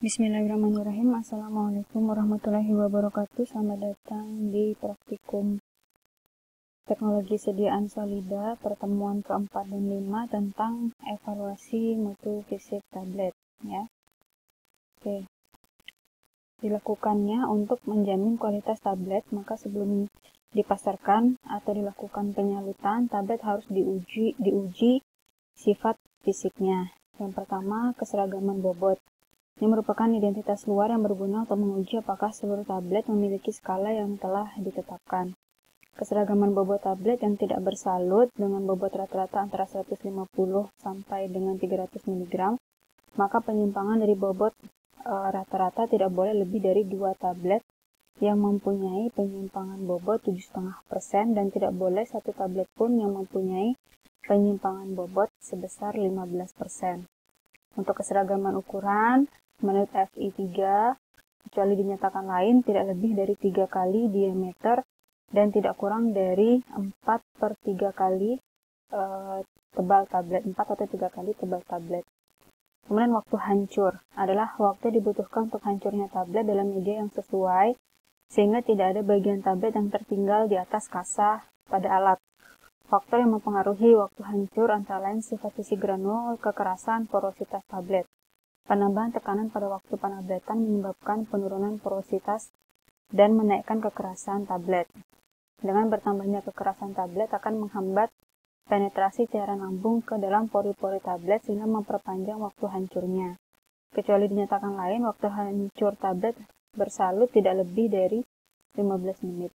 Bismillahirrahmanirrahim. Assalamualaikum warahmatullahi wabarakatuh. Selamat datang di praktikum teknologi sediaan solida pertemuan keempat dan 5 tentang evaluasi mutu fisik tablet ya. Oke. Dilakukannya untuk menjamin kualitas tablet, maka sebelum dipasarkan atau dilakukan penyalutan, tablet harus diuji sifat fisiknya. Yang pertama, keseragaman bobot. Ini merupakan identitas luar yang berguna untuk menguji apakah seluruh tablet memiliki skala yang telah ditetapkan. Keseragaman bobot tablet yang tidak bersalut dengan bobot rata-rata antara 150 sampai dengan 300 mg, maka penyimpangan dari bobot rata-rata tidak boleh lebih dari 2 tablet yang mempunyai penyimpangan bobot 7,5% dan tidak boleh satu tablet pun yang mempunyai penyimpangan bobot sebesar 15%. Untuk keseragaman ukuran, menurut FI 3, kecuali dinyatakan lain, tidak lebih dari 3 kali diameter dan tidak kurang dari 4/3 kali tebal tablet, 4 atau 3 kali tebal tablet. Kemudian waktu hancur adalah waktu dibutuhkan untuk hancurnya tablet dalam media yang sesuai, sehingga tidak ada bagian tablet yang tertinggal di atas kasa pada alat. Faktor yang mempengaruhi waktu hancur antara lain sifat fisik granul, kekerasan, porositas tablet. Penambahan tekanan pada waktu penabletan menyebabkan penurunan porositas dan menaikkan kekerasan tablet. Dengan bertambahnya kekerasan tablet akan menghambat penetrasi cairan lambung ke dalam pori-pori tablet sehingga memperpanjang waktu hancurnya. Kecuali dinyatakan lain, waktu hancur tablet bersalut tidak lebih dari 15 menit.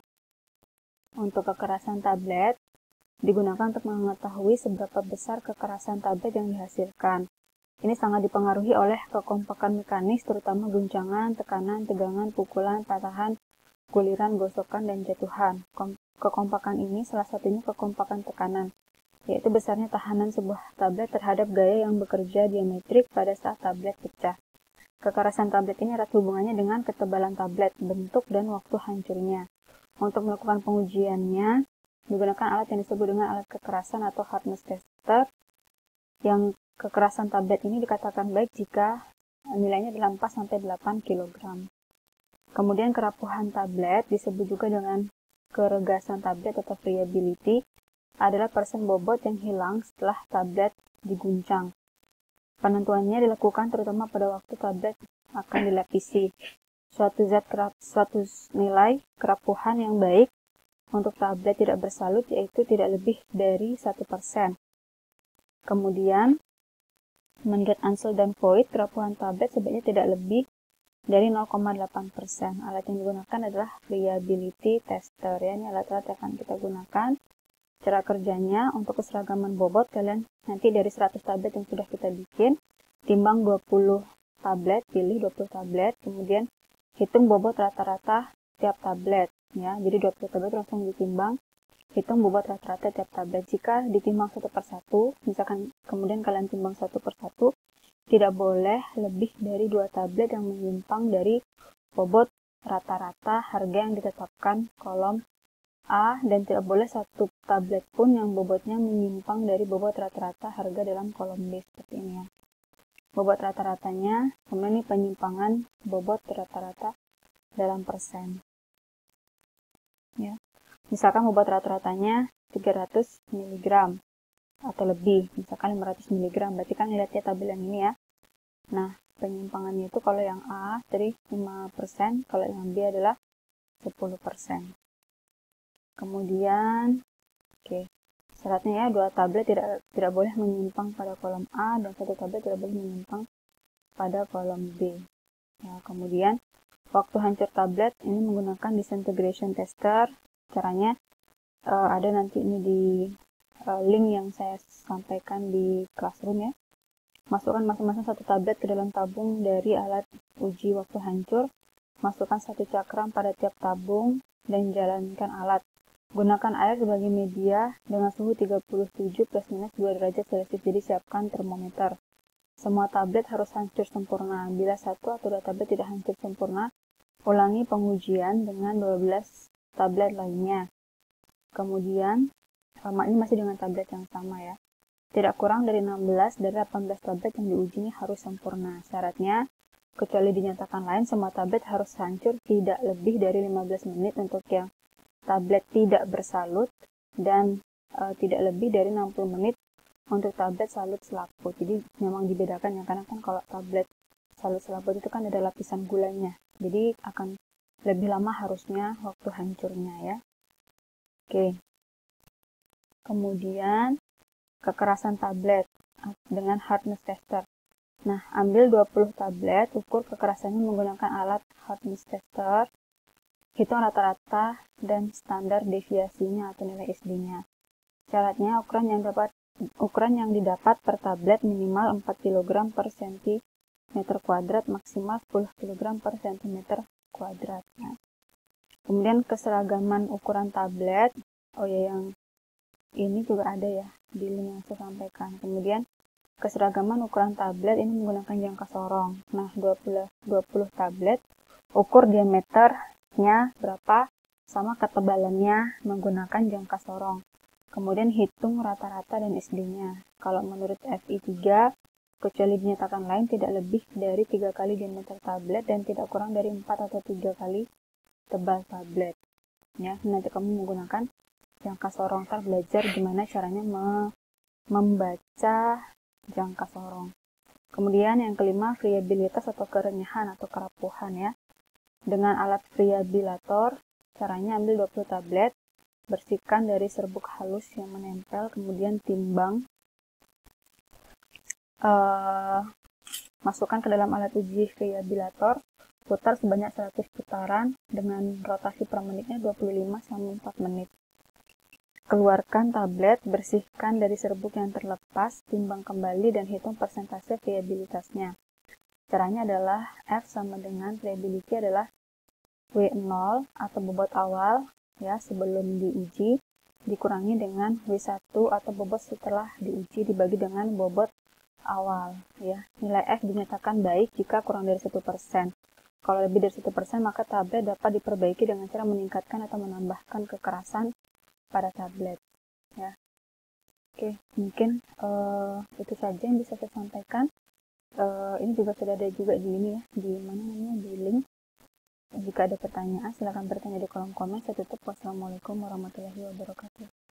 Untuk kekerasan tablet, digunakan untuk mengetahui seberapa besar kekerasan tablet yang dihasilkan. Ini sangat dipengaruhi oleh kekompakan mekanis, terutama guncangan, tekanan, tegangan, pukulan, patahan, guliran, gosokan, dan jatuhan. Kekompakan ini salah satunya kekompakan tekanan, yaitu besarnya tahanan sebuah tablet terhadap gaya yang bekerja diametrik pada saat tablet pecah. Kekerasan tablet ini erat hubungannya dengan ketebalan tablet, bentuk, dan waktu hancurnya. Untuk melakukan pengujiannya, digunakan alat yang disebut dengan alat kekerasan atau hardness tester, yang kekerasan tablet ini dikatakan baik jika nilainya adalah 4-8 kg. Kemudian kerapuhan tablet disebut juga dengan keregasan tablet atau friability, adalah persen bobot yang hilang setelah tablet diguncang. Penentuannya dilakukan terutama pada waktu tablet akan dilapisi. Suatu nilai kerapuhan yang baik untuk tablet tidak bersalut yaitu tidak lebih dari 1%. Kemudian, menurut Ansel dan Voigt, kerapuhan tablet sebaiknya tidak lebih dari 0,8%. Alat yang digunakan adalah friability tester. Ya, ini alat-alat yang akan kita gunakan. Cara kerjanya, untuk keseragaman bobot, kalian nanti dari 100 tablet yang sudah kita bikin, timbang 20 tablet, pilih 20 tablet, kemudian hitung bobot rata-rata tiap tablet. Ya, jadi 20 tablet langsung ditimbang, hitung bobot rata-rata tiap tablet. Jika ditimbang satu per satu, misalkan kemudian kalian timbang satu per satu, tidak boleh lebih dari 2 tablet yang menyimpang dari bobot rata-rata harga yang ditetapkan kolom A, dan tidak boleh satu tablet pun yang bobotnya menyimpang dari bobot rata-rata harga dalam kolom B, seperti ini ya. Bobot rata-ratanya, kemudian ini penyimpangan bobot rata-rata dalam persen. Ya. Misalkan bobot rata-ratanya 300 mg atau lebih, misalkan 500 mg, berarti kan lihat ya tabel yang ini ya. Nah, penyimpangannya itu kalau yang A dari 5%, kalau yang B adalah 10%. Kemudian, syaratnya ya, 2 tablet tidak boleh menyimpang pada kolom A dan 1 tablet tidak boleh menyimpang pada kolom B. Ya, kemudian waktu hancur tablet ini menggunakan disintegration tester. Caranya ada nanti ini di link yang saya sampaikan di classroom ya. Masukkan masing-masing 1 tablet ke dalam tabung dari alat uji waktu hancur. Masukkan 1 cakram pada tiap tabung dan jalankan alat. Gunakan air sebagai media dengan suhu 37 plus minus 2 derajat Celcius, jadi siapkan termometer. Semua tablet harus hancur sempurna. Bila 1 atau 2 tablet tidak hancur sempurna, ulangi pengujian dengan 12 tablet lainnya. Kemudian, ini masih dengan tablet yang sama ya. Tidak kurang dari 16 dari 18 tablet yang diuji ini harus sempurna. Syaratnya, kecuali dinyatakan lain, semua tablet harus hancur tidak lebih dari 15 menit untuk yang tablet tidak bersalut, dan tidak lebih dari 60 menit untuk tablet salut selaput. Jadi memang dibedakan ya, karena kan kalau tablet salut selaput itu kan ada lapisan gulanya, jadi akan lebih lama harusnya waktu hancurnya ya. Oke. Kemudian kekerasan tablet dengan hardness tester. Nah, ambil 20 tablet, ukur kekerasannya menggunakan alat hardness tester, hitung rata-rata dan standar deviasinya atau nilai SD-nya. Syaratnya ukuran yang didapat per tablet minimal 4 kg per cm kuadrat, maksimal 10 kg per cm kuadrat. Nah, kemudian keseragaman ukuran tablet, oh ya, yang ini juga ada ya di link yang saya sampaikan. Kemudian keseragaman ukuran tablet ini menggunakan jangka sorong. Nah, 20 tablet, ukur diameternya berapa sama ketebalannya menggunakan jangka sorong. Kemudian hitung rata-rata dan SD-nya. Kalau menurut FI 3, kecuali dinyatakan lain, tidak lebih dari 3 kali diameter tablet dan tidak kurang dari 4 atau 3 kali tebal tablet. Ya, nanti kamu menggunakan jangka sorong. Ntar belajar gimana caranya membaca jangka sorong. Kemudian yang kelima, friabilitas atau kerenyahan atau kerapuhan ya. Dengan alat friabilator, caranya ambil 20 tablet, bersihkan dari serbuk halus yang menempel, kemudian timbang, masukkan ke dalam alat uji friabilator, putar sebanyak 100 putaran dengan rotasi per menitnya 25 sampai 4 menit. Keluarkan tablet, bersihkan dari serbuk yang terlepas, timbang kembali dan hitung persentase friabilitasnya. Caranya adalah F sama dengan friability adalah W0 atau bobot awal ya sebelum diuji dikurangi dengan W1 atau bobot setelah diuji dibagi dengan bobot awal ya. Nilai F dinyatakan baik jika kurang dari 1%. Kalau lebih dari 1%, maka tablet dapat diperbaiki dengan cara meningkatkan atau menambahkan kekerasan pada tablet ya. Oke, mungkin itu saja yang bisa saya sampaikan. Ini juga sudah ada juga di ini ya, di mana namanya, di link. Jika ada pertanyaan, silakan bertanya di kolom komen. Saya tutup. Wassalamualaikum warahmatullahi wabarakatuh.